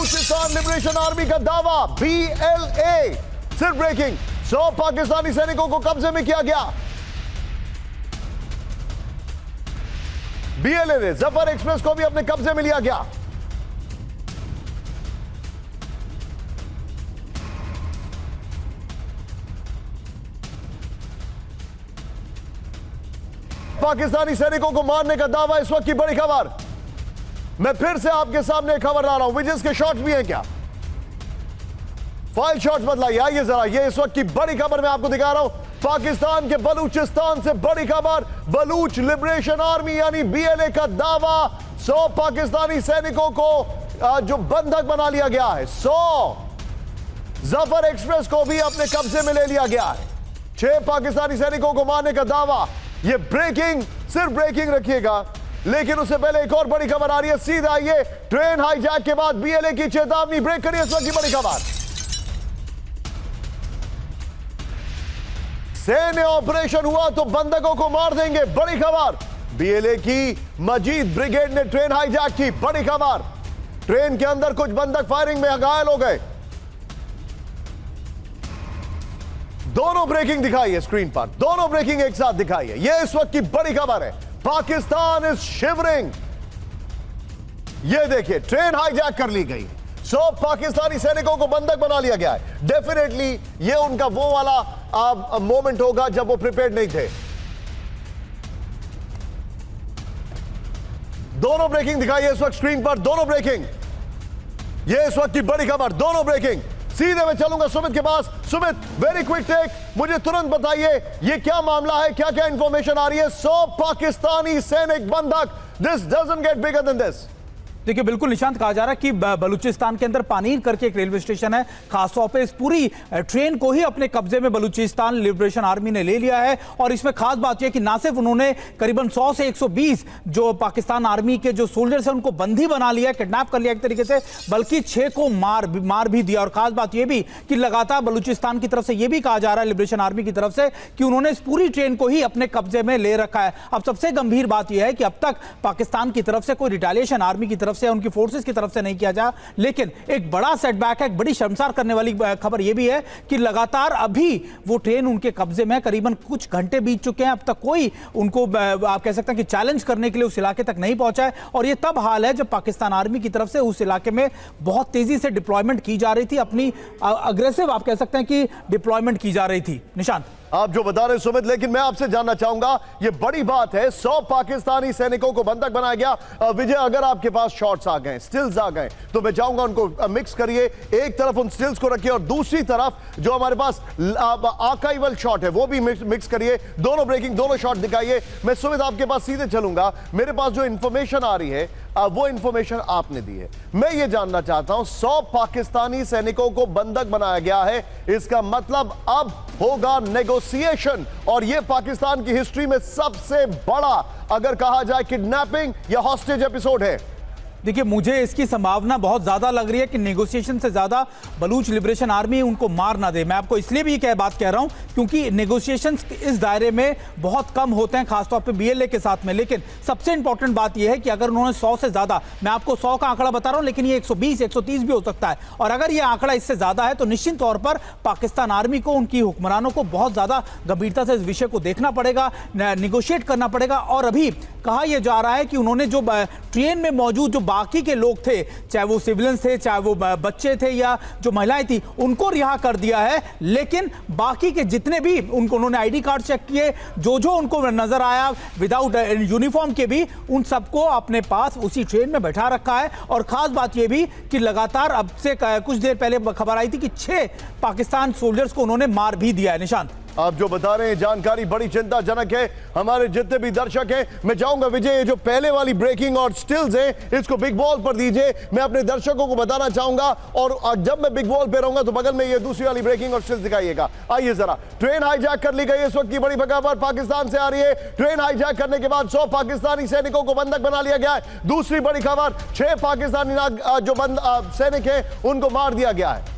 Balochistan liberation army का दावा, BLA। सिर्फ ब्रेकिंग, 100 पाकिस्तानी सैनिकों को कब्जे में किया गया। BLA ने जफर एक्सप्रेस को भी अपने कब्जे में लिया गया। पाकिस्तानी सैनिकों को मारने का दावा, इस वक्त की बड़ी खबर। मैं फिर से आपके सामने खबर ला रहा हूं, विजिल्स के शॉट्स भी हैं क्या? फाइल शॉट्स बदलाइए, आइए जरा, ये इस वक्त की बड़ी खबर मैं आपको दिखा रहा हूं। पाकिस्तान के बलूचिस्तान से बड़ी खबर, बलूच लिबरेशन आर्मी यानी BLA का दावा, 100 पाकिस्तानी सैनिकों को जो बंधक बना लिया गया है। 100 जफर एक्सप्रेस को भी अपने कब्जे में ले लिया गया है। 6 पाकिस्तानी सैनिकों को मारने का दावा। ये ब्रेकिंग, सिर्फ ब्रेकिंग रखिएगा, लेकिन उससे पहले एक और बड़ी खबर आ रही है। सीधा ये ट्रेन हाईजैक के बाद BLA की चेतावनी, ब्रेक करिए इस वक्त की बड़ी खबर। सैन्य ऑपरेशन हुआ तो बंधकों को मार देंगे, बड़ी खबर। BLA की मजीद ब्रिगेड ने ट्रेन हाईजैक की, बड़ी खबर। ट्रेन के अंदर कुछ बंधक फायरिंग में घायल हो गए। दोनों ब्रेकिंग दिखाइए स्क्रीन पर, दोनों ब्रेकिंग एक साथ दिखाइए। यह इस वक्त की बड़ी खबर है। Pakistan is shivering. यह देखिए, ट्रेन हाईजैक कर ली गई, 100 पाकिस्तानी सैनिकों को बंधक बना लिया गया है। डेफिनेटली यह उनका वो वाला मोमेंट होगा जब वो प्रिपेयर्ड नहीं थे। दोनों ब्रेकिंग दिखाइए इस वक्त स्क्रीन पर, दोनों ब्रेकिंग। यह इस वक्त की बड़ी खबर, दोनों ब्रेकिंग। सीधे मैं चलूंगा सुमित के पास। सुमित, वेरी क्विक टेक, मुझे तुरंत बताइए ये क्या मामला है, क्या क्या इंफॉर्मेशन आ रही है? 100 पाकिस्तानी सैनिक बंधक, this doesn't get bigger than this. देखिए, बिल्कुल निशांत, कहा जा रहा है कि बलूचिस्तान के अंदर पानीर करके एक रेलवे स्टेशन है, खासतौर पे इस पूरी ट्रेन को ही अपने कब्जे में बलूचिस्तान लिबरेशन आर्मी ने ले लिया है। और इसमें खास बात यह कि ना सिर्फ उन्होंने करीबन 100 से 120 जो पाकिस्तान आर्मी के जो सोल्जर्स हैं उनको बंदी बना लिया, किडनैप कर लिया एक तरीके से, बल्कि 6 को मार भी दिया। और खास बात यह भी कि लगातार बलूचिस्तान की तरफ से यह भी कहा जा रहा है, लिबरेशन आर्मी की तरफ से, कि उन्होंने इस पूरी ट्रेन को ही अपने कब्जे में ले रखा है। अब सबसे गंभीर बात यह है कि अब तक पाकिस्तान की तरफ से कोई रिटेलिएशन आर्मी की तरफ से, उनकी फोर्सेस की तरफ से नहीं किया जा, लेकिन एक बड़ा सेटबैक है, एक बड़ी शर्मसार करने वाली खबर यह भी है कि लगातार अभी वो ट्रेन उनके कब्जे में, करीबन कुछ घंटे बीत चुके हैं, अब तक कोई उनको आप कह सकते हैं कि चैलेंज करने के लिए उस इलाके तक नहीं पहुंचा है। और ये तब हाल है जब पाकिस्तान आर्मी की तरफ से उस इलाके में बहुत तेजी से डिप्लॉयमेंट की जा रही थी, अपनी अग्रेसिव आप कह सकते हैं कि डिप्लॉयमेंट की जा रही थी। निशांत, आप जो बता रहे हैं सुमित, लेकिन मैं आपसे जानना चाहूंगा, ये बड़ी बात है, 100 पाकिस्तानी सैनिकों को बंधक बनाया गया। विजय, अगर आपके पास शॉट्स आ गए, स्टिल्स आ गए, तो मैं चाहूंगा उनको मिक्स करिए। एक तरफ उन स्टिल्स को रखिए और दूसरी तरफ जो हमारे पास आर्काइवल शॉट है वो भी मिक्स करिए। दोनों ब्रेकिंग, दोनों शॉट दिखाइए। मैं सुमित आपके पास सीधे चलूंगा। मेरे पास जो इंफॉर्मेशन आ रही है वो इंफॉर्मेशन आपने दी है। मैं ये जानना चाहता हूं, 100 पाकिस्तानी सैनिकों को बंधक बनाया गया है, इसका मतलब अब होगा नेगोशिएशन, और यह पाकिस्तान की हिस्ट्री में सबसे बड़ा, अगर कहा जाए, किडनैपिंग या हॉस्टेज एपिसोड है। देखिए, मुझे इसकी संभावना बहुत ज्यादा लग रही है कि नेगोशिएशन से ज्यादा बलूच लिबरेशन आर्मी उनको मार ना दे। मैं आपको इसलिए भी बात कह रहा हूं क्योंकि नेगोशिएशंस इस दायरे में बहुत कम होते हैं, खासतौर पे BLA के साथ में। लेकिन सबसे इंपॉर्टेंट बात यह है कि अगर उन्होंने 100 से ज्यादा, मैं आपको 100 का आंकड़ा बता रहा हूं, लेकिन ये 120 130 भी हो सकता है, और अगर ये आंकड़ा इससे ज्यादा है तो निश्चित तौर पर पाकिस्तान आर्मी को, उनकी हुक्मरानों को बहुत ज्यादा गंभीरता से इस विषय को देखना पड़ेगा, निगोशिएट करना पड़ेगा। और अभी कहा यह जा रहा है कि उन्होंने जो ट्रेन में मौजूद जो बाकी के लोग थे, चाहे वो सिविलियंस थे, चाहे वो बच्चे थे या जो महिलाएं थी, उनको रिहा कर दिया है। लेकिन बाकी के जितने भी उन्होंने आईडी कार्ड चेक किए, जो उनको नजर आया विदाउट यूनिफॉर्म के भी, उन सबको अपने पास उसी ट्रेन में बैठा रखा है। और खास बात यह भी कि लगातार अब से कुछ देर पहले खबर आई थी कि 6 पाकिस्तान सोल्जर्स को उन्होंने मार भी दिया है। निशांत, आप जो बता रहे हैं जानकारी बड़ी चिंताजनक है। हमारे जितने भी दर्शक हैं, मैं चाहूंगा विजय, ये जो पहले वाली ब्रेकिंग और स्टिल्स हैं, इसको बिग बॉल पर दीजिए। मैं अपने दर्शकों को बताना चाहूंगा, और जब मैं बिग बॉल पे रहूंगा तो बगल में ये दूसरी वाली ब्रेकिंग और स्टिल्स दिखाइएगा। आइए जरा, ट्रेन हाईजैक कर ली गई, इस वक्त की बड़ी खबर पाकिस्तान से आ रही है। ट्रेन हाईजैक करने के बाद 100 पाकिस्तानी सैनिकों को बंधक बना लिया गया है। दूसरी बड़ी खबर, 6 पाकिस्तानी जो सैनिक हैं उनको मार दिया गया है।